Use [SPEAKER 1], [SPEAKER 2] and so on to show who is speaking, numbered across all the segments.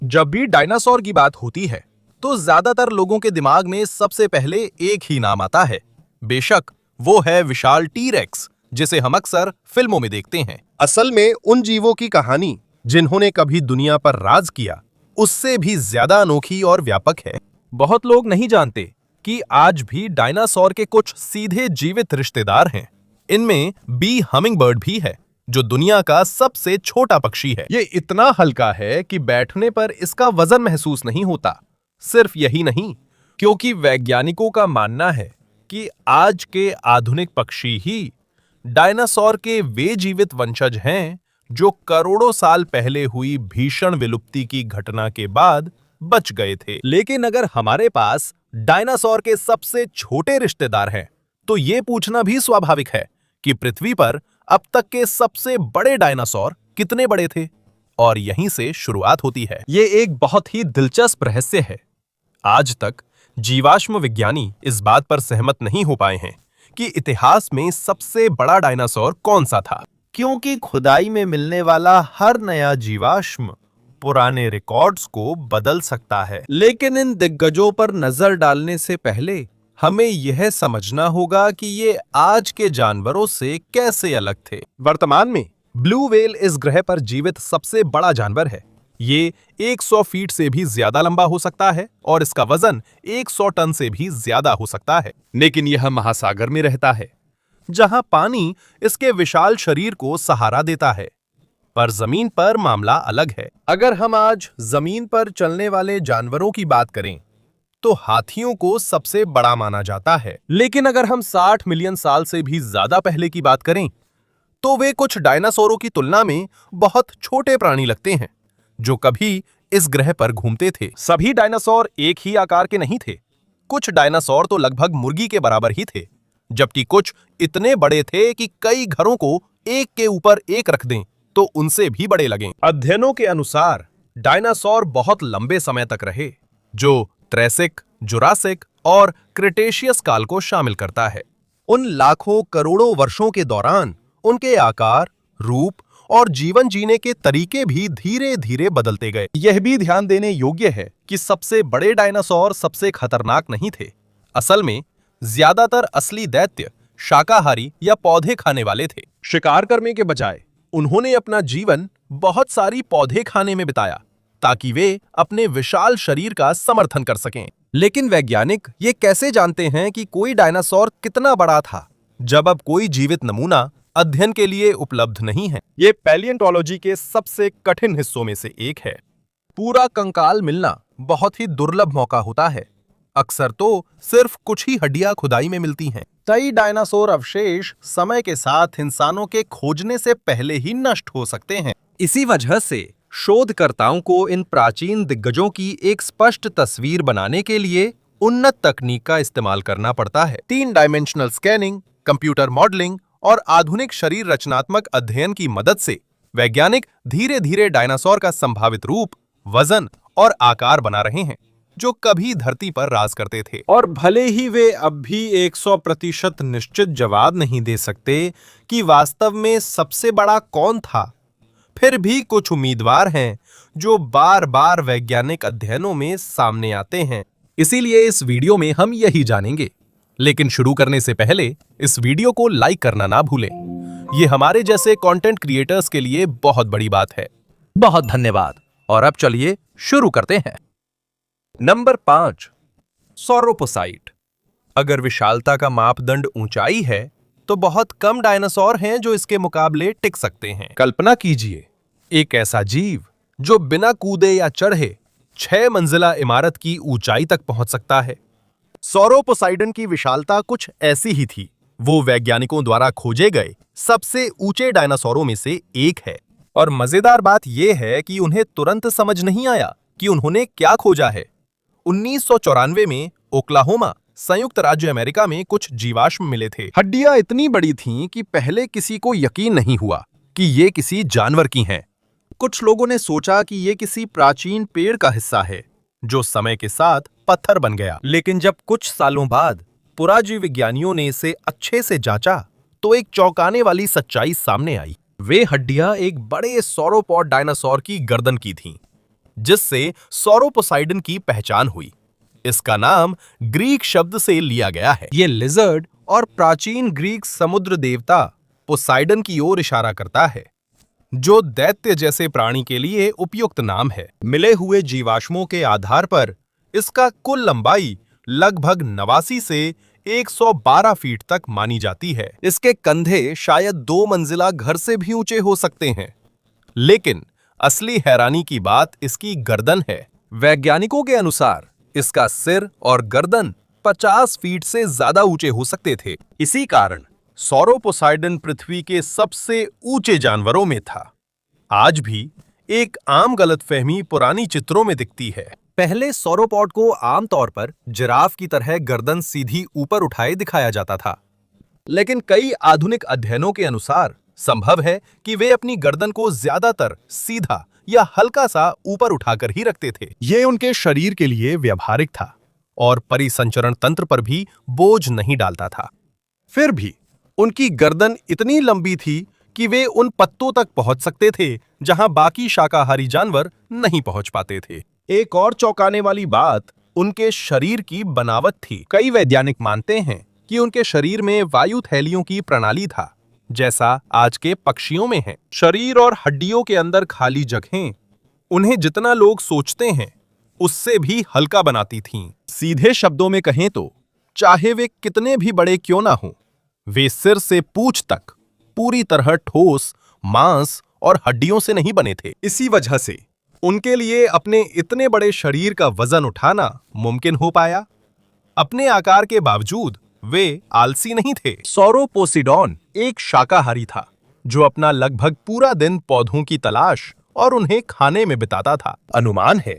[SPEAKER 1] जब भी डायनासोर की बात होती है तो ज्यादातर लोगों के दिमाग में सबसे पहले एक ही नाम आता है। बेशक वो है विशाल टी-रेक्स, जिसे हम अक्सर फिल्मों में देखते हैं। असल में उन जीवों की कहानी जिन्होंने कभी दुनिया पर राज किया, उससे भी ज्यादा अनोखी और व्यापक है। बहुत लोग नहीं जानते कि आज भी डायनासोर के कुछ सीधे जीवित रिश्तेदार हैं। इनमें बी हमिंगबर्ड भी है, जो दुनिया का सबसे छोटा पक्षी है। ये इतना हल्का है कि बैठने पर इसका वजन महसूस नहीं होता। सिर्फ यही नहीं, क्योंकि वैज्ञानिकों का मानना है कि आज के आधुनिक पक्षी ही डायनासोर के वे जीवित वंशज हैं जो करोड़ों साल पहले हुई भीषण विलुप्ति की घटना के बाद बच गए थे। लेकिन अगर हमारे पास डायनासोर के सबसे छोटे रिश्तेदार हैं, तो ये पूछना भी स्वाभाविक है कि पृथ्वी पर अब तक के सबसे बड़े डायनासोर कितने बड़े थे। और यहीं से शुरुआत होती है। ये एक बहुत ही दिलचस्प रहस्य है। आज तक जीवाश्म विज्ञानी इस बात पर सहमत नहीं हो पाए हैं कि इतिहास में सबसे बड़ा डायनासोर कौन सा था, क्योंकि खुदाई में मिलने वाला हर नया जीवाश्म पुराने रिकॉर्ड्स को बदल सकता है। लेकिन इन दिग्गजों पर नजर डालने से पहले हमें यह समझना होगा कि ये आज के जानवरों से कैसे अलग थे। वर्तमान में ब्लू व्हेल इस ग्रह पर जीवित सबसे बड़ा जानवर है। ये 100 फीट से भी ज्यादा लंबा हो सकता है और इसका वजन 100 टन से भी ज्यादा हो सकता है। लेकिन यह महासागर में रहता है, जहां पानी इसके विशाल शरीर को सहारा देता है। पर जमीन पर मामला अलग है। अगर हम आज जमीन पर चलने वाले जानवरों की बात करें तो हाथियों को सबसे बड़ा माना जाता है। लेकिन अगर हम 60 मिलियन साल से भी ज्यादा पहले की बात करें तो वे कुछ डायनासोरों की तुलना में बहुत छोटे प्राणी लगते हैं, जो कभी इस ग्रह पर घूमते थे। सभी डायनासोर एक ही आकार के नहीं थे। कुछ डायनासोर तो लगभग मुर्गी के बराबर ही थे, जबकि कुछ इतने बड़े थे कि कई घरों को एक के ऊपर एक रख दें तो उनसे भी बड़े लगें। अध्ययनों के अनुसार डायनासोर बहुत लंबे समय तक रहे, जो त्रेसिक, जुरासिक और क्रिटेशियस काल को शामिल करता है। उन लाखों करोड़ों वर्षों के दौरान उनके आकार, रूप और जीवन जीने के तरीके भी धीरे धीरे बदलते गए। यह भी ध्यान देने योग्य है कि सबसे बड़े डायनासोर सबसे खतरनाक नहीं थे। असल में ज्यादातर असली दैत्य शाकाहारी या पौधे खाने वाले थे। शिकार करने के बजाय उन्होंने अपना जीवन बहुत सारी पौधे खाने में बिताया, ताकि वे अपने विशाल शरीर का समर्थन कर सकें। लेकिन वैज्ञानिक ये कैसे जानते हैं कि कोई डायनासोर कितना बड़ा था, जब अब कोई जीवित नमूना अध्ययन के लिए उपलब्ध नहीं है। ये पैलियोंटोलॉजी के सबसे कठिन हिस्सों में से एक है। पूरा कंकाल मिलना बहुत ही दुर्लभ मौका होता है। अक्सर तो सिर्फ कुछ ही हड्डियां खुदाई में मिलती हैं। कई डायनासोर अवशेष समय के साथ इंसानों के खोजने से पहले ही नष्ट हो सकते हैं। इसी वजह से शोधकर्ताओं को इन प्राचीन दिग्गजों की एक स्पष्ट तस्वीर बनाने के लिए उन्नत तकनीक का इस्तेमाल करना पड़ता है। 3 डायमेंशनल स्कैनिंग, कंप्यूटर मॉडलिंग और आधुनिक शरीर रचनात्मक अध्ययन की मदद से वैज्ञानिक धीरे धीरे डायनासोर का संभावित रूप, वजन और आकार बना रहे हैं, जो कभी धरती पर राज करते थे। और भले ही वे अब भी 100% निश्चित जवाब नहीं दे सकते कि वास्तव में सबसे बड़ा कौन था, फिर भी कुछ उम्मीदवार हैं जो बार बार वैज्ञानिक अध्ययनों में सामने आते हैं। इसीलिए इस वीडियो में हम यही जानेंगे। लेकिन शुरू करने से पहले इस वीडियो को लाइक करना ना भूलें। ये हमारे जैसे कंटेंट क्रिएटर्स के लिए बहुत बड़ी बात है। बहुत धन्यवाद। और अब चलिए शुरू करते हैं। नंबर 5, सौरोपोसाइट। अगर विशालता का मापदंड ऊंचाई है तो बहुत कम डायनासोर हैं जो इसके मुकाबले टिक सकते हैं। कल्पना कीजिए, एक ऐसा जीव जो बिना कूदे या चढ़े 6 मंजिला इमारत की ऊंचाई तक पहुंच सकता है। सौरोपोसाइडन की विशालता कुछ ऐसी ही थी। वो वैज्ञानिकों द्वारा खोजे गए सबसे ऊंचे डायनासोरों में से एक है। और मजेदार बात यह है कि उन्हें तुरंत समझ नहीं आया कि उन्होंने क्या खोजा है। 1994 में ओक्लाहोमा, संयुक्त राज्य अमेरिका में कुछ जीवाश्म मिले थे। हड्डियां इतनी बड़ी थीं कि पहले किसी को यकीन नहीं हुआ कि ये किसी जानवर की हैं। कुछ लोगों ने सोचा कि ये किसी प्राचीन पेड़ का हिस्सा है, जो समय के साथ पत्थर बन गया। लेकिन जब कुछ सालों बाद पुराजीव विज्ञानियों ने इसे अच्छे से जांचा, तो एक चौंकाने वाली सच्चाई सामने आई। वे हड्डियां एक बड़े सौरोपॉड डायनासोर की गर्दन की थीं, जिससे सौरोपोसाइडन की पहचान हुई। इसका नाम ग्रीक शब्द से लिया गया है। ये लिजर्ड और प्राचीन ग्रीक समुद्र देवता पोसाइडन की ओर इशारा करता है, जो दैत्य जैसे प्राणी के लिए उपयुक्त नाम है। मिले हुए जीवाश्मों के आधार पर इसका कुल लंबाई लगभग 89 से 112 फीट तक मानी जाती है। इसके कंधे शायद 2 मंजिला घर से भी ऊंचे हो सकते हैं। लेकिन असली हैरानी की बात इसकी गर्दन है। वैज्ञानिकों के अनुसार इसका सिर और गर्दन 50 फीट से ज्यादा ऊंचे हो सकते थे। इसी कारण सौरोपोसाइडन पृथ्वी के सबसे ऊंचे जानवरों में था। आज भी एक आम गलतफहमी पुरानी चित्रों में दिखती है। पहले सौरोपॉड को आमतौर पर जिराफ की तरह गर्दन सीधी ऊपर उठाए दिखाया जाता था, लेकिन कई आधुनिक अध्ययनों के अनुसार संभव है कि वे अपनी गर्दन को ज्यादातर सीधा या हल्का सा ऊपर उठाकर ही रखते थे। ये उनके शरीर के लिए व्यावहारिक था और परिसंचरण तंत्र पर भी बोझ नहीं डालता था। फिर भी उनकी गर्दन इतनी लंबी थी कि वे उन पत्तों तक पहुंच सकते थे जहां बाकी शाकाहारी जानवर नहीं पहुंच पाते थे। एक और चौंकाने वाली बात उनके शरीर की बनावट थी। कई वैज्ञानिक मानते हैं कि उनके शरीर में वायु थैलियों की प्रणाली था, जैसा आज के पक्षियों में है। शरीर और हड्डियों के अंदर खाली जगहें उन्हें जितना लोग सोचते हैं उससे भी हल्का बनाती थीं। सीधे शब्दों में कहें तो चाहे वे कितने भी बड़े क्यों ना हों, वे सिर से पूंछ तक पूरी तरह ठोस मांस और हड्डियों से नहीं बने थे। इसी वजह से उनके लिए अपने इतने बड़े शरीर का वजन उठाना मुमकिन हो पाया। अपने आकार के बावजूद वे आलसी नहीं थे। सौरोपोसिडॉन एक शाकाहारी था जो अपना लगभग पूरा दिन पौधों की तलाश और उन्हें खाने में बिताता था। अनुमान है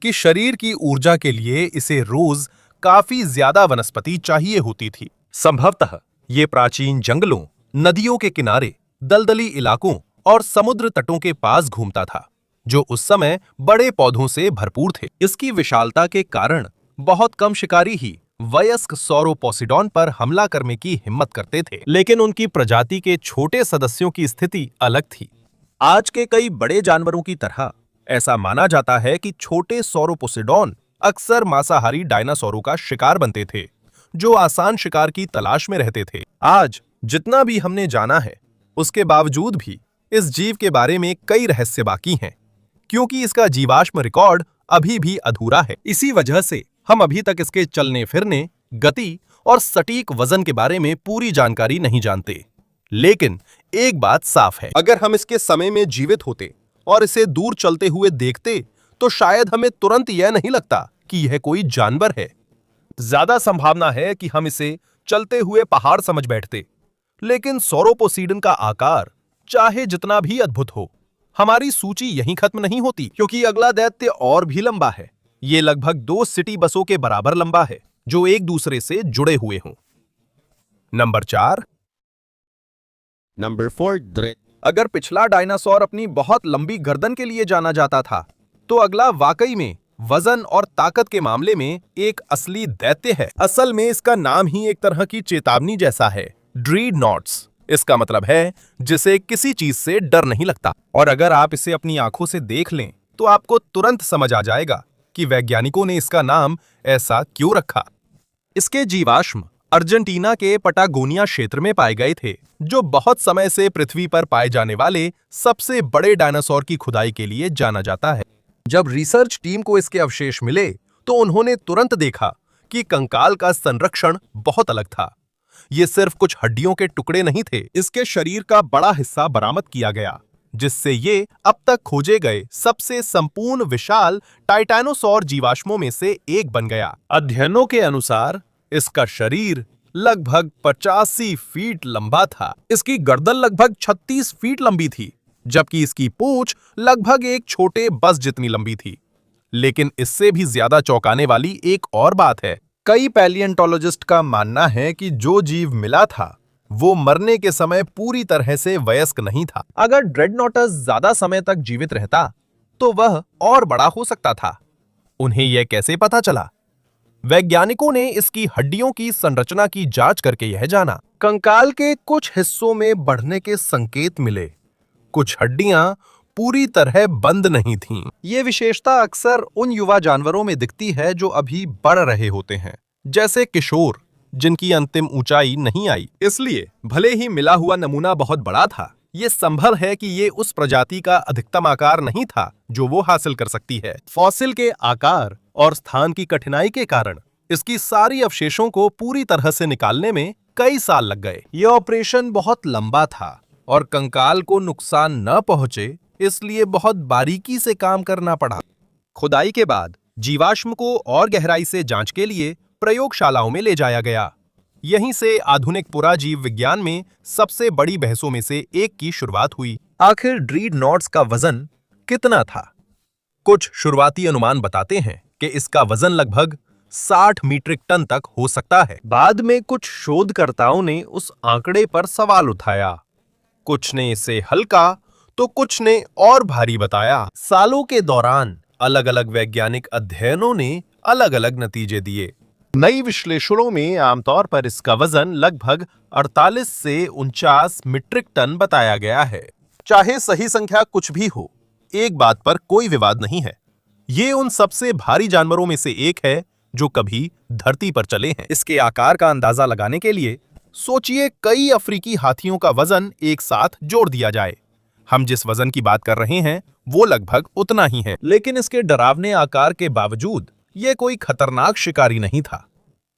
[SPEAKER 1] कि शरीर की ऊर्जा के लिए इसे रोज काफी ज्यादा वनस्पति चाहिए होती थी। संभवतः ये प्राचीन जंगलों, नदियों के किनारे, दलदली इलाकों और समुद्र तटों के पास घूमता था, जो उस समय बड़े पौधों से भरपूर थे। इसकी विशालता के कारण बहुत कम शिकारी ही वयस्क सौरोपोसिडॉन पर हमला करने की हिम्मत करते थे, लेकिन उनकी प्रजाति के छोटे सदस्यों की स्थिति अलग थी। आज के कई बड़े जानवरों की तरह ऐसा माना जाता है कि छोटे सौरोपोसिडॉन अक्सर मांसाहारी डायनासोरों का शिकार बनते थे, जो आसान शिकार की तलाश में रहते थे। आज जितना भी हमने जाना है, उसके बावजूद भी इस जीव के बारे में कई रहस्य बाकी हैं, क्योंकि इसका जीवाश्म रिकॉर्ड अभी भी अधूरा है। इसी वजह से हम अभी तक इसके चलने फिरने, गति और सटीक वजन के बारे में पूरी जानकारी नहीं जानते। लेकिन एक बात साफ है, अगर हम इसके समय में जीवित होते और इसे दूर चलते हुए देखते तो शायद हमें तुरंत यह नहीं लगता कि यह कोई जानवर है। ज्यादा संभावना है कि हम इसे चलते हुए पहाड़ समझ बैठते। लेकिन सौरोपोसिडन का आकार चाहे जितना भी अद्भुत हो, हमारी सूची यहीं खत्म नहीं होती, क्योंकि अगला दैत्य और भी लंबा है। ये लगभग 2 सिटी बसों के बराबर लंबा है, जो एक दूसरे से जुड़े हुए हों। नंबर 4।
[SPEAKER 2] Number 4, Dret.
[SPEAKER 1] अगर पिछला डायनासोर अपनी बहुत लंबी गर्दन के लिए जाना जाता था, तो अगला वाकई में वजन और ताकत के मामले में एक असली दैत्य है। असल में इसका नाम ही एक तरह की चेतावनी जैसा है, ड्रीडनॉट्स। इसका मतलब है जिसे किसी चीज से डर नहीं लगता। और अगर आप इसे अपनी आंखों से देख लें तो आपको तुरंत समझ आ जाएगा कि वैज्ञानिकों ने इसका नाम ऐसा क्यों रखा। इसके जीवाश्म अर्जेंटीना के पटागोनिया क्षेत्र में पाए गए थे, जो बहुत समय से पृथ्वी पर पाए जाने वाले सबसे बड़े डायनासोर की खुदाई के लिए जाना जाता है। जब रिसर्च टीम को इसके अवशेष मिले तो उन्होंने तुरंत देखा कि कंकाल का संरक्षण बहुत अलग था। ये सिर्फ कुछ हड्डियों के टुकड़े नहीं थे, इसके शरीर का बड़ा हिस्सा बरामद किया गया, जिससे ये अब तक खोजे गए सबसे संपूर्ण विशाल टाइटैनोसॉर जीवाश्मों में से एक बन गया। अध्ययनों के अनुसार इसका शरीर लगभग 85 फीट लंबा था। इसकी गर्दन लगभग 36 फीट लंबी थी, जबकि इसकी पूंछ लगभग एक छोटे बस जितनी लंबी थी। लेकिन इससे भी ज्यादा चौंकाने वाली एक और बात है। कई पैलियोंटोलॉजिस्ट का मानना है कि जो जीव मिला था वो मरने के समय पूरी तरह से वयस्क नहीं था। अगर ड्रेडनोटस ज्यादा समय तक जीवित रहता तो वह और बड़ा हो सकता था। उन्हें यह कैसे पता चला? वैज्ञानिकों ने इसकी हड्डियों की संरचना की जांच करके यह जाना। कंकाल के कुछ हिस्सों में बढ़ने के संकेत मिले। कुछ हड्डियां पूरी तरह बंद नहीं थीं। ये विशेषता अक्सर उन युवा जानवरों में दिखती है जो अभी बढ़ रहे होते हैं, जैसे किशोर, जिनकी अंतिम ऊंचाई नहीं आई। इसलिए भले ही मिला हुआ नमूना बहुत बड़ा था, ये संभव है कि ये उस प्रजाति का अधिकतम आकार नहीं था जो वो हासिल कर सकती है। फॉसिल के आकार और स्थान की कठिनाई के कारण इसकी सारी अवशेषों को पूरी तरह से निकालने में कई साल लग गए। यह ऑपरेशन बहुत लंबा था और कंकाल को नुकसान न पहुंचे, इसलिए बहुत बारीकी से काम करना पड़ा। खुदाई के बाद जीवाश्म को और गहराई से जांच के लिए प्रयोगशालाओं में ले जाया गया। यहीं से आधुनिक पुराजीव विज्ञान में सबसे बड़ी बहसों में से एक की शुरुआत हुई। आखिर ड्रीडनॉट्स का वजन कितना था? कुछ शुरुआती अनुमान बताते हैं कि इसका वजन लगभग 60 मीट्रिक टन तक हो सकता है। बाद में कुछ शोधकर्ताओं ने उस आंकड़े पर सवाल उठाया। कुछ ने इसे हल्का तो कुछ ने और भारी बताया। सालों के दौरान अलग-अलग वैज्ञानिक अध्ययनों ने अलग-अलग नतीजे दिए। नई विश्लेषणों में आमतौर पर इसका वजन लगभग 48 से 49 मीट्रिक टन बताया गया है। चाहे सही संख्या कुछ भी हो, एक बात पर कोई विवाद नहीं है, ये उन सबसे भारी जानवरों में से एक है जो कभी धरती पर चले हैं। इसके आकार का अंदाजा लगाने के लिए सोचिए कई अफ्रीकी हाथियों का वजन एक साथ जोड़ दिया जाए। हम जिस वजन की बात कर रहे हैं वो लगभग उतना ही है, लेकिन इसके डरावने आकार के बावजूद ये कोई खतरनाक शिकारी नहीं था।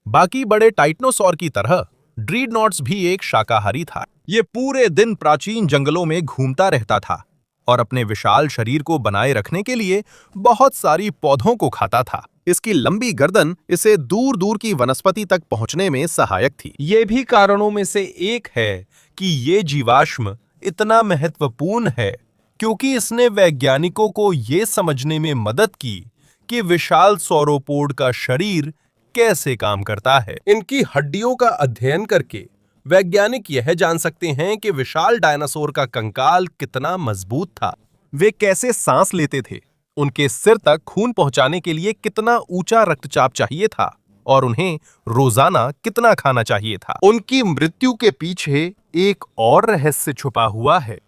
[SPEAKER 1] बाकी बड़े टाइटनोसॉर की तरह ड्रीडनॉट्स भी एक शाकाहारी था। ये पूरे दिन प्राचीन जंगलों में घूमता रहता था और अपने विशाल शरीर को बनाए रखने के लिए बहुत सारी पौधों को खाता था। इसकी लंबी गर्दन इसे दूर दूर की वनस्पति तक पहुंचने में सहायक थी। ये भी कारणों में से एक है कि ये जीवाश्म इतना महत्वपूर्ण है क्योंकि इसने वैज्ञानिकों को ये समझने में मदद की कि विशाल सौरोपोड का शरीर कैसे काम करता है। इनकी हड्डियों का अध्ययन करके वैज्ञानिक यह जान सकते हैं कि विशाल डायनासोर का कंकाल कितना मजबूत था, वे कैसे सांस लेते थे, उनके सिर तक खून पहुंचाने के लिए कितना ऊंचा रक्तचाप चाहिए था और उन्हें रोजाना कितना खाना चाहिए था। उनकी मृत्यु के पीछे एक और रहस्य छुपा हुआ है।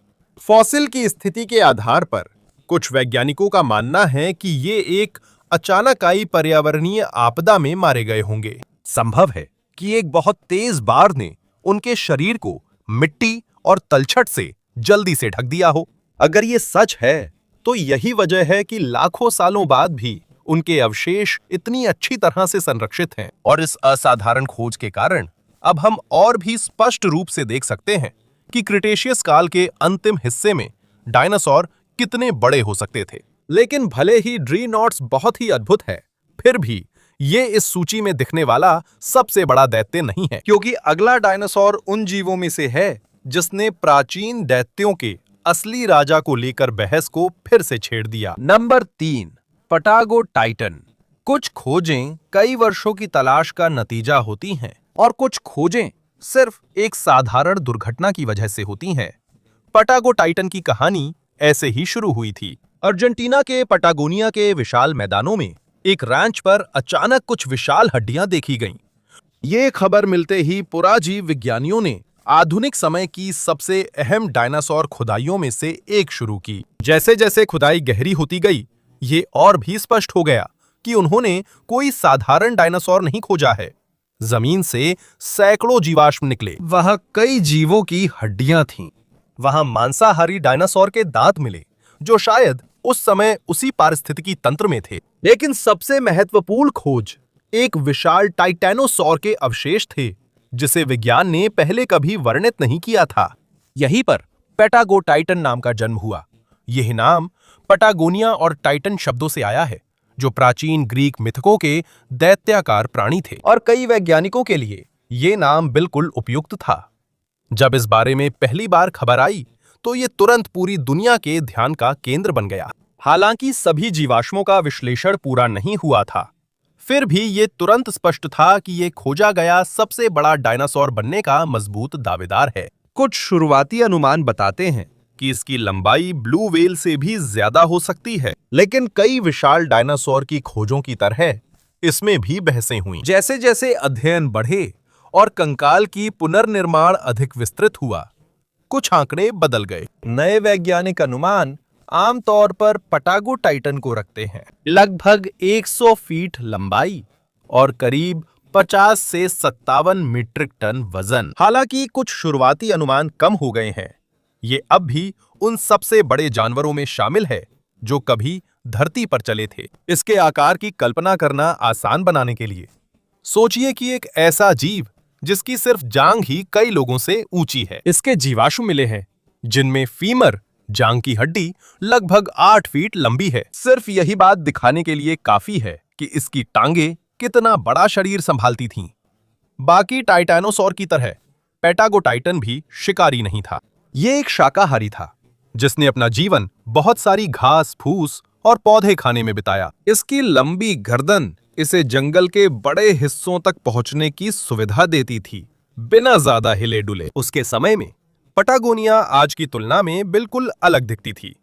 [SPEAKER 1] फॉसिल की स्थिति के आधार पर कुछ वैज्ञानिकों का मानना है कि ये एक अचानक आई पर्यावरणीय आपदा में मारे गए होंगे। संभव है कि एक बहुत तेज बाढ़ ने उनके शरीर को मिट्टी और तलछट से जल्दी से ढक दिया हो। अगर ये सच है तो यही वजह है कि लाखों सालों बाद भी उनके अवशेष इतनी अच्छी तरह से संरक्षित हैं। और इस असाधारण खोज के कारण अब हम और भी स्पष्ट रूप से देख सकते हैं कि क्रिटेशियस काल के अंतिम हिस्से में डायनासोर कितने बड़े हो सकते थे। लेकिन भले ही ड्रीडनॉट्स बहुत ही अद्भुत है, फिर भी ये इस सूची में दिखने वाला सबसे बड़ा दैत्य नहीं है, क्योंकि अगला डायनासोर उन जीवों में से है जिसने प्राचीन दैत्यों के असली राजा को लेकर बहस को फिर से छेड़ दिया। Number 3, Patagotitan. कुछ खोजें कई वर्षों की तलाश का नतीजा होती हैं और कुछ खोजें सिर्फ एक साधारण दुर्घटना की वजह से होती हैं। पटागो टाइटन की कहानी ऐसे ही शुरू हुई थी। अर्जेंटीना के पटागोनिया के विशाल मैदानों में एक रैंच पर अचानक कुछ विशाल हड्डियां देखी गईं। ये खबर मिलते ही पुराजीव विज्ञानियों ने आधुनिक समय की सबसे अहम डायनासोर खुदाइयों में से एक शुरू की। जैसे जैसे खुदाई गहरी होती गई, ये और भी स्पष्ट हो गया कि उन्होंने कोई साधारण डायनासोर नहीं खोजा है। जमीन से सैकड़ों जीवाश्म निकले। वहां कई जीवों की हड्डियां थीं। वहां मांसाहारी डायनासोर के दांत मिले, जो शायद उस समय उसी पारिस्थितिकी तंत्र में थे। लेकिन सबसे महत्वपूर्ण खोज एक विशाल टाइटैनोसॉर के अवशेष थे, जिसे विज्ञान ने पहले कभी वर्णित नहीं किया था। यहीं पर पैटागो टाइटन नाम का जन्म हुआ। यह नाम पटागोनिया और टाइटन शब्दों से आया है, जो प्राचीन ग्रीक मिथकों के दैत्याकार प्राणी थे, और कई वैज्ञानिकों के लिए ये नाम बिल्कुल उपयुक्त था। जब इस बारे में पहली बार खबर आई तो ये तुरंत पूरी दुनिया के ध्यान का केंद्र बन गया। हालांकि सभी जीवाश्मों का विश्लेषण पूरा नहीं हुआ था, फिर भी ये तुरंत स्पष्ट था कि ये खोजा गया सबसे बड़ा डायनासोर बनने का मजबूत दावेदार है। कुछ शुरुआती अनुमान बताते हैं कि इसकी लंबाई ब्लू व्हेल से भी ज्यादा हो सकती है, लेकिन कई विशाल डायनासोर की खोजों की तरह इसमें भी बहसें हुईं। जैसे जैसे अध्ययन बढ़े और कंकाल की पुनर्निर्माण अधिक विस्तृत हुआ, कुछ आंकड़े बदल गए। नए वैज्ञानिक अनुमान आमतौर पर पटागो टाइटन को रखते हैं। लगभग 100 फीट लंबाई और करीब 50 से 57 मीट्रिक टन वजन। हालांकि कुछ शुरुआती अनुमान कम हो गए हैं। ये अब भी उन सबसे बड़े जानवरों में शामिल है जो कभी धरती पर चले थे। इसके आकार की कल्पना करना आसान बनाने के लिए सोचिए कि एक ऐसा जीव जिसकी सिर्फ जांघ ही कई लोगों से ऊंची है। इसके जीवाश्म मिले हैं जिनमें फीमर जांघ की हड्डी लगभग 8 फीट लंबी है। सिर्फ यही बात दिखाने के लिए काफी है कि इसकी टांगे कितना बड़ा शरीर संभालती थीं। बाकी टाइटैनोसॉर की तरह पैटागो टाइटन भी शिकारी नहीं था। ये एक शाकाहारी था जिसने अपना जीवन बहुत सारी घास फूस और पौधे खाने में बिताया। इसकी लंबी गर्दन इसे जंगल के बड़े हिस्सों तक पहुंचने की सुविधा देती थी बिना ज्यादा हिले डुले। उसके समय में पटागोनिया आज की तुलना में बिल्कुल अलग दिखती थी।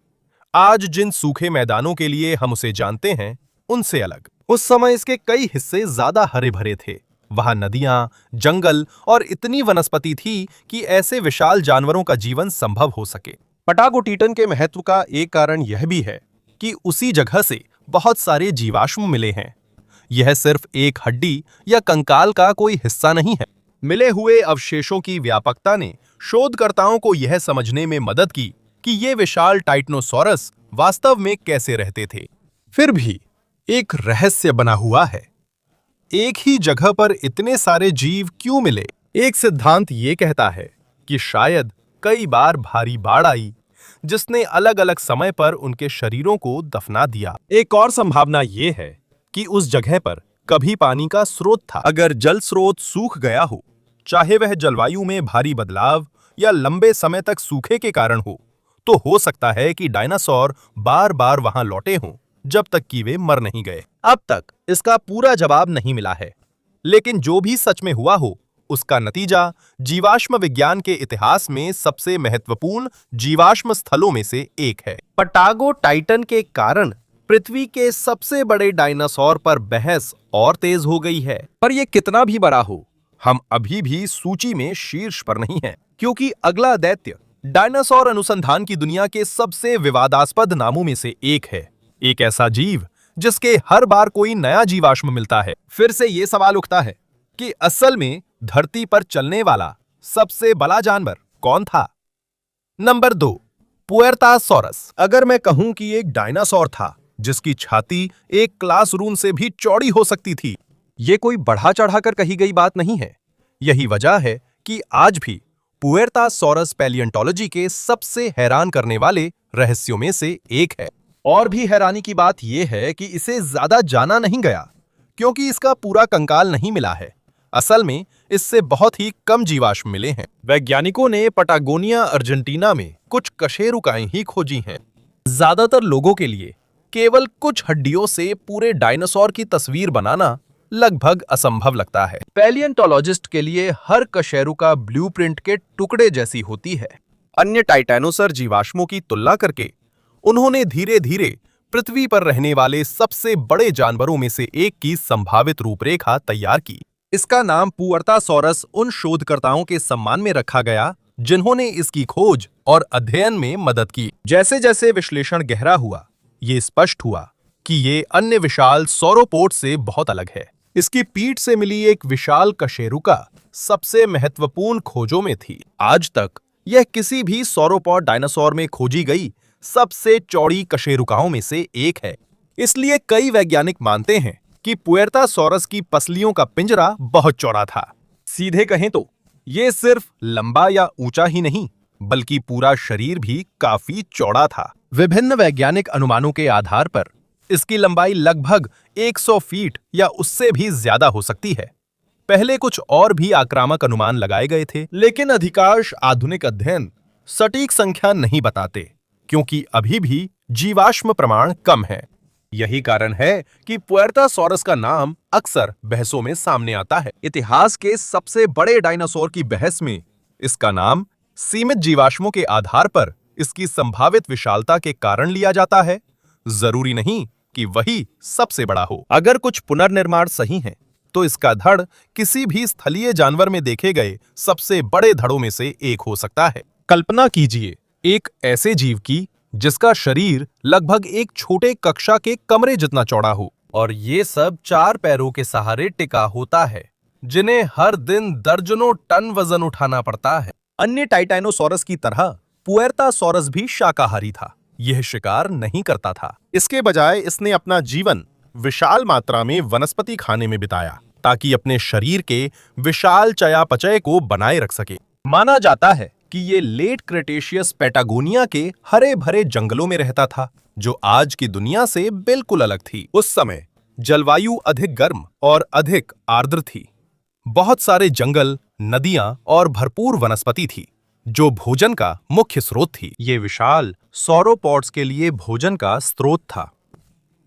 [SPEAKER 1] आज जिन सूखे मैदानों के लिए हम उसे जानते हैं उनसे अलग। उस समय इसके कई हिस्से ज्यादा हरे भरे थे। वहां नदियां, जंगल और इतनी वनस्पति थी कि ऐसे विशाल जानवरों का जीवन संभव हो सके। पटागो टाइटन के महत्व का एक कारण यह भी है कि उसी जगह से बहुत सारे जीवाश्म मिले हैं। यह सिर्फ एक हड्डी या कंकाल का कोई हिस्सा नहीं है। मिले हुए अवशेषों की व्यापकता ने शोधकर्ताओं को यह समझने में मदद की कि ये विशाल टाइटनोसॉरस वास्तव में कैसे रहते थे। फिर भी एक रहस्य बना हुआ है। एक ही जगह पर इतने सारे जीव क्यों मिले? एक सिद्धांत ये कहता है कि शायद कई बार भारी बाढ़ आई जिसने अलग अलग समय पर उनके शरीरों को दफना दिया। एक और संभावना ये है कि उस जगह पर कभी पानी का स्रोत था। अगर जल स्रोत सूख गया हो, चाहे वह जलवायु में भारी बदलाव या लंबे समय तक सूखे के कारण हो हो सकता है कि डायनासोर बार बार वहां लौटे हों जब तक कि वे मर नहीं गए। अब तक इसका पूरा जवाब नहीं मिला है, लेकिन जो भी सच में हुआ हो उसका नतीजा जीवाश्म विज्ञान के इतिहास में सबसे महत्वपूर्ण जीवाश्म स्थलों में से एक है। पटागो टाइटन के कारण पृथ्वी के सबसे बड़े डायनासोर पर बहस और तेज हो गई है। पर यह कितना भी बड़ा हो, हम अभी भी सूची में शीर्ष पर नहीं हैं, क्योंकि अगला दैत्य डायनासोर अनुसंधान की दुनिया के सबसे विवादास्पद नामों में से एक है। एक ऐसा जीव जिसके हर बार कोई नया जीवाश्म मिलता है। फिर से यह सवाल उठता है कि असल में धरती पर चलने वाला सबसे बड़ा जानवर कौन था? नंबर 2, पुएर्टासोरस। अगर मैं कहूं कि एक डायनासोर था जिसकी छाती एक क्लासरूम से भी चौड़ी हो सकती थी, ये कोई बढ़ा चढ़ाकर कही गई बात नहीं है। यही वजह है कि आज भी पुएर्टासोरस पैलियोंटोलॉजी के सबसे हैरान करने वाले रहस्यों में से एक है। और भी हैरानी की बात यह है कि इसे ज्यादा जाना नहीं गया क्योंकि इसका पूरा कंकाल नहीं मिला है। असल में इससे बहुत ही कम जीवाश्म मिले हैं। वैज्ञानिकों ने पटागोनिया अर्जेंटीना में कुछ कशेरुकाएं ही खोजी हैं। ज्यादातर लोगों के लिए केवल कुछ हड्डियों से पूरे डायनासोर की तस्वीर बनाना लगभग असंभव लगता है। पैलियोंटोलॉजिस्ट के लिए हर कशेरुका ब्लूप्रिंट के टुकड़े जैसी होती है। अन्य टाइटैनोसर जीवाश्मों की तुलना करके उन्होंने धीरे धीरे पृथ्वी पर रहने वाले सबसे बड़े जानवरों में से एक की संभावित रूपरेखा तैयार की। इसका नाम पुएर्टासोरस उन शोधकर्ताओं के सम्मान में रखा गया जिन्होंने इसकी खोज और अध्ययन में मदद की। जैसे जैसे विश्लेषण गहरा हुआ, ये स्पष्ट हुआ कि ये अन्य विशाल सौरोपोड से बहुत अलग है। इसकी पीठ से मिली एक विशाल कशेरुका सबसे महत्वपूर्ण खोजों में थी। आज तक यह किसी भी सौरोपॉड डायनासोर में खोजी गई सबसे चौड़ी कशेरुकाओं में से एक है। इसलिए कई वैज्ञानिक मानते हैं कि पुएर्टासोरस की पसलियों का पिंजरा बहुत चौड़ा था। सीधे कहें तो ये सिर्फ लंबा या ऊंचा ही नहीं, बल्कि पूरा शरीर भी काफी चौड़ा था। विभिन्न वैज्ञानिक अनुमानों के आधार पर इसकी लंबाई लगभग 100 फीट या उससे भी ज्यादा हो सकती है। पहले कुछ और भी आक्रामक अनुमान लगाए गए थे, लेकिन अधिकांश आधुनिक अध्ययन सटीक संख्या नहीं बताते क्योंकि अभी भी जीवाश्म प्रमाण कम है। यही कारण है कि पुएर्टासोरस का नाम अक्सर बहसों में सामने आता है। इतिहास के सबसे बड़े डायनासोर की बहस में इसका नाम सीमित जीवाश्मों के आधार पर इसकी संभावित विशालता के कारण लिया जाता है। जरूरी नहीं कि वही सबसे बड़ा हो। अगर कुछ पुनर्निर्माण सही है तो इसका धड़ किसी भी स्थलीय जानवर में देखे गए सबसे बड़े धड़ों में से एक हो सकता है। कल्पना कीजिए एक ऐसे जीव की जिसका शरीर लगभग एक छोटे कक्षा के कमरे जितना चौड़ा हो, और ये सब 4 पैरों के सहारे टिका होता है, जिन्हें हर दिन दर्जनों टन वजन उठाना पड़ता है। अन्य टाइटैनोसॉरस की तरह पुएर्टासॉरस भी शाकाहारी था। यह शिकार नहीं करता था। इसके बजाय इसने अपना जीवन विशाल मात्रा में वनस्पति खाने में बिताया, ताकि अपने शरीर के विशाल चयापचय को बनाए रख सके। माना जाता है कि ये लेट क्रेटेशियस पैटागोनिया के हरे भरे जंगलों में रहता था, जो आज की दुनिया से बिल्कुल अलग थी। उस समय जलवायु अधिक गर्म और अधिक आर्द्र थी। बहुत सारे जंगल, नदियां और भरपूर वनस्पति थी, जो भोजन का मुख्य स्रोत थी। ये विशाल सौरोपॉड्स के लिए भोजन का स्रोत था।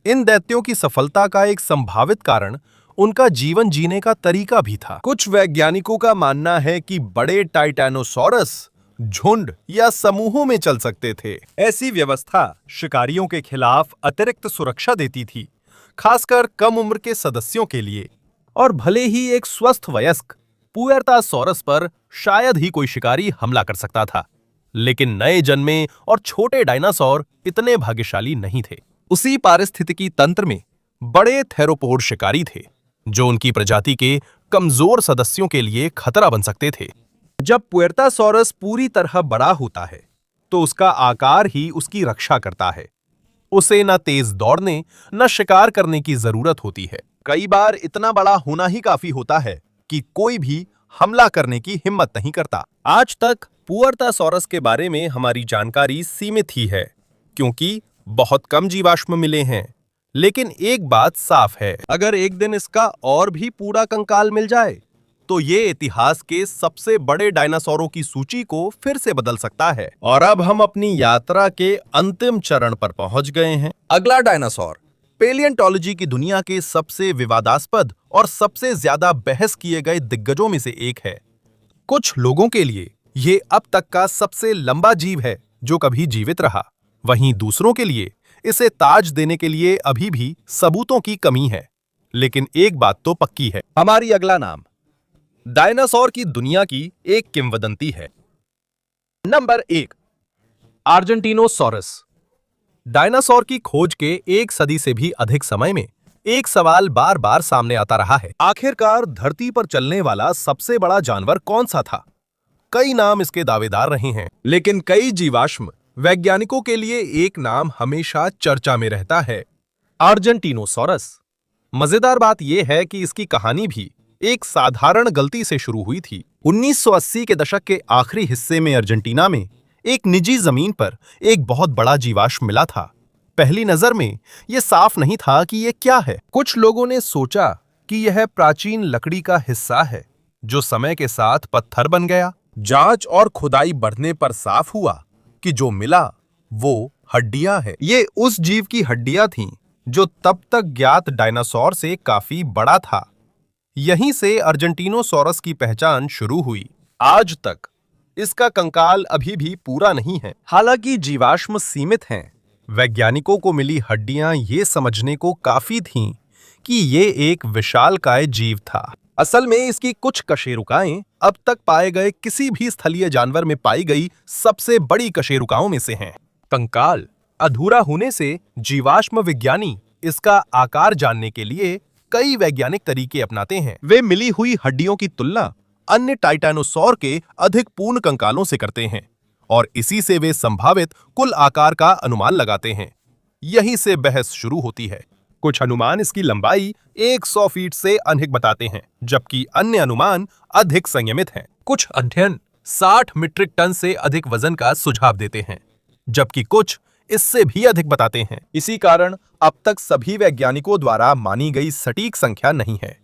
[SPEAKER 1] इन दैत्यों की सफलता का एक संभावित कारण उनका जीवन जीने का तरीका भी था। कुछ वैज्ञानिकों का मानना है कि बड़े टाइटैनोसॉरस झुंड या समूहों में चल सकते थे। ऐसी व्यवस्था शिकारियों के खिलाफ अतिरिक्त सुरक्षा देती थी, खासकर कम उम्र के सदस्यों के लिए। और भले ही एक स्वस्थ वयस्क पुएर्टासॉरस पर शायद ही कोई शिकारी हमला कर सकता था, लेकिन नए जन्मे और छोटे डायनासोर इतने भाग्यशाली नहीं थे। उसी पारिस्थितिकी तंत्र में बड़े थेरोपोड शिकारी थे, जो उनकी प्रजाति के कमजोर सदस्यों के लिए खतरा बन सकते थे। जब पुएर्टासॉरस पूरी तरह बड़ा होता है, तो उसका आकार ही उसकी रक्षा करता है। उसे न तेज दौड़ने न शिकार करने की जरूरत होती है। कई बार इतना बड़ा होना ही काफी होता है कि कोई भी हमला करने की हिम्मत नहीं करता। आज तक पुएर्टासॉरस के बारे में हमारी जानकारी सीमित ही है, क्योंकि बहुत कम जीवाश्म मिले हैं। लेकिन एक बात साफ है, अगर एक दिन इसका और भी पूरा कंकाल मिल जाए, तो ये इतिहास के सबसे बड़े डायनासोरों की सूची को फिर से बदल सकता है। और अब हम अपनी यात्रा के अंतिम चरण पर पहुंच गए हैं। अगला डायनासोर पेलियंटोलॉजी की दुनिया के सबसे विवादास्पद और सबसे ज्यादा बहस किए गए दिग्गजों में से एक है। कुछ लोगों के लिए ये अब तक का सबसे लंबा जीव है जो कभी जीवित रहा। वहीं दूसरों के लिए इसे ताज देने के लिए अभी भी सबूतों की कमी है। लेकिन एक बात तो पक्की है, हमारी अगला नाम डायनासोर की दुनिया की एक किंवदंती है। नंबर 1, आर्जेंटिनोसॉरस। डायनासोर की खोज के 1 सदी से भी अधिक समय में एक सवाल बार बार सामने आता रहा है। आखिरकार धरती पर चलने वाला सबसे बड़ा जानवर कौन सा था? कई नाम इसके दावेदार रहे हैं, लेकिन कई जीवाश्म वैज्ञानिकों के लिए एक नाम हमेशा चर्चा में रहता है, आर्जेंटिनोसॉरस। मजेदार बात यह है कि इसकी कहानी भी एक साधारण गलती से शुरू हुई थी। 1980 के दशक के आखिरी हिस्से में अर्जेंटीना में एक निजी जमीन पर एक बहुत बड़ा जीवाश्म मिला था। पहली नजर में यह साफ नहीं था कि यह क्या है। कुछ लोगों ने सोचा कि यह प्राचीन लकड़ी का हिस्सा है, जो समय के साथ पत्थर बन गया। जांच और खुदाई बढ़ने पर साफ हुआ कि जो मिला वो हड्डियां हैं। ये उस जीव की हड्डियां थीं जो तब तक ज्ञात डायनासोर से काफी बड़ा था। यहीं से अर्जेंटिनोसॉरस की पहचान शुरू हुई। आज तक इसका कंकाल अभी भी पूरा नहीं है। हालांकि जीवाश्म सीमित हैं, वैज्ञानिकों को मिली हड्डियां ये समझने को काफी थीं कि ये एक विशालकाय जीव था। असल में इसकी कुछ कशेरुकाएं अब तक पाए गए किसी भी स्थलीय जानवर में पाई गई सबसे बड़ी कशेरुकाओं में से हैं। कंकाल अधूरा होने से जीवाश्म विज्ञानी इसका आकार जानने के लिए कई वैज्ञानिक तरीके अपनाते हैं। वे मिली हुई हड्डियों की तुलना अन्य टाइटैनोसॉर के अधिक पूर्ण कंकालों से करते हैं, और इसी से वे संभावित कुल आकार का अनुमान लगाते हैं। यहीं से बहस शुरू होती है। कुछ अनुमान इसकी लंबाई 100 फीट से अधिक बताते हैं, जबकि अन्य अनुमान अधिक संयमित हैं। कुछ अध्ययन 60 मीट्रिक टन से अधिक वजन का सुझाव देते हैं, जबकि कुछ इससे भी अधिक बताते हैं। इसी कारण अब तक सभी वैज्ञानिकों द्वारा मानी गई सटीक संख्या नहीं है,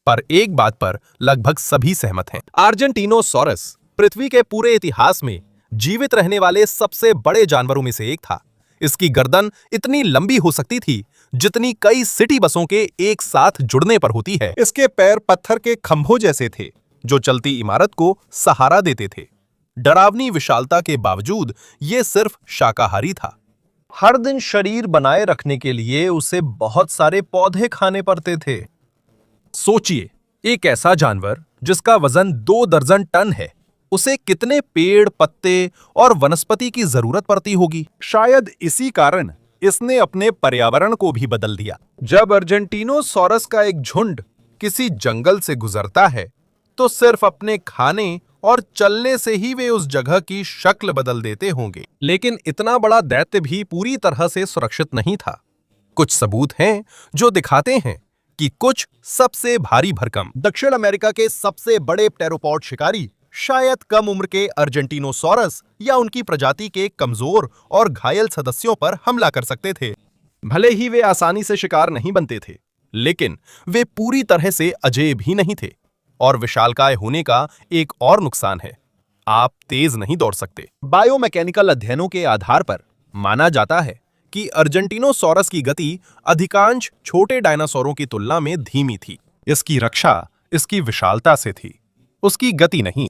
[SPEAKER 1] पर एक बात पर लगभग सभी सहमत हैं। आर्जेंटिनोसॉरस पृथ्वी के पूरे इतिहास में जीवित रहने वाले सबसे बड़े जानवरों में से एक था। इसकी गर्दन इतनी लंबी हो सकती थी जितनी कई सिटी बसों के एक साथ जुड़ने पर होती है। इसके पैर पत्थर के खंभों जैसे थे, जो चलती इमारत को सहारा देते थे। डरावनी विशालता के बावजूद ये सिर्फ शाकाहारी था। हर दिन शरीर बनाए रखने के लिए उसे बहुत सारे पौधे खाने पड़ते थे। सोचिए, एक ऐसा जानवर जिसका वजन 2 दर्जन टन है, उसे कितने पेड़, पत्ते और वनस्पति की जरूरत पड़ती होगी। शायद इसी कारण इसने अपने पर्यावरण को भी बदल दिया। जब अर्जेंटीनोसॉरस का एक झुंड किसी जंगल से गुजरता है तो सिर्फ अपने खाने और चलने से ही वे उस जगह की शक्ल बदल देते होंगे। लेकिन इतना बड़ा दैत्य भी पूरी तरह से सुरक्षित नहीं था। कुछ सबूत हैं जो दिखाते हैं कि कुछ सबसे भारी भरकम दक्षिण अमेरिका के सबसे बड़े प्टेरोपॉड शिकारी शायद कम उम्र के अर्जेंटीनोसॉरस या उनकी प्रजाति के कमजोर और घायल सदस्यों पर हमला कर सकते थे। भले ही वे आसानी से शिकार नहीं बनते थे, लेकिन वे पूरी तरह से अजेय भी नहीं थे। और विशालकाय होने का एक और नुकसान है, आप तेज नहीं दौड़ सकते। बायोमैकेनिकल अध्ययनों के आधार पर माना जाता है कि अर्जेंटीनोसॉरस की गति अधिकांश छोटे डायनासोरों की तुलना में धीमी थी। इसकी रक्षा इसकी विशालता से थी, उसकी गति नहीं।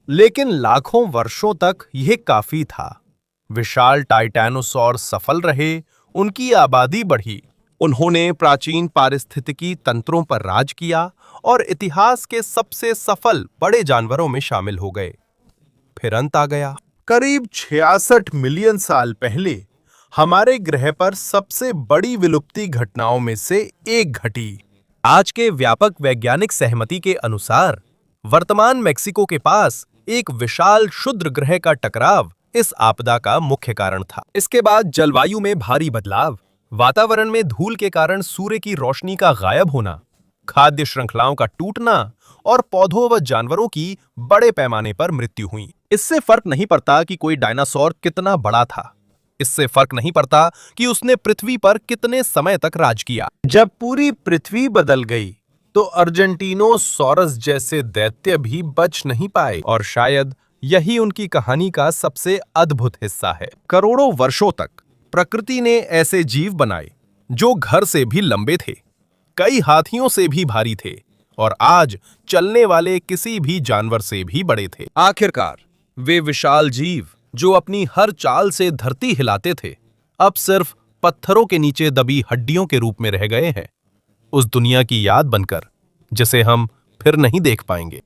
[SPEAKER 1] लेकिन लाखों वर्षों तक यह काफी था। विशाल टाइटैनोसॉर सफल रहे, उनकी आबादी बढ़ी, उन्होंने प्राचीन पारिस्थितिकी तंत्रों पर राज किया और इतिहास के सबसे सफल बड़े जानवरों में शामिल हो गए। फिर अंत आ गया। करीब 66 मिलियन साल पहले हमारे ग्रह पर सबसे बड़ी विलुप्ति घटनाओं में से एक घटी। आज के व्यापक वैज्ञानिक सहमति के अनुसार वर्तमान मेक्सिको के पास एक विशाल क्षुद्र ग्रह का टकराव इस आपदा का मुख्य कारण था। इसके बाद जलवायु में भारी बदलाव, वातावरण में धूल के कारण सूर्य की रोशनी का गायब होना, खाद्य श्रृंखलाओं का टूटना और पौधों व जानवरों की बड़े पैमाने पर मृत्यु हुई। इससे फर्क नहीं पड़ता कि कोई डायनासोर कितना बड़ा था, इससे फर्क नहीं पड़ता कि उसने पृथ्वी पर कितने समय तक राज किया। जब पूरी पृथ्वी बदल गई तो अर्जेंटीनोसॉरस जैसे दैत्य भी बच नहीं पाए, और शायद यही उनकी कहानी का सबसे अद्भुत हिस्सा है। करोड़ों वर्षों तक प्रकृति ने ऐसे जीव बनाए जो घर से भी लंबे थे, कई हाथियों से भी भारी थे और आज चलने वाले किसी भी जानवर से भी बड़े थे। आखिरकार वे विशाल जीव जो अपनी हर चाल से धरती हिलाते थे, अब सिर्फ पत्थरों के नीचे दबी हड्डियों के रूप में रह गए हैं, उस दुनिया की याद बनकर जिसे हम फिर नहीं देख पाएंगे।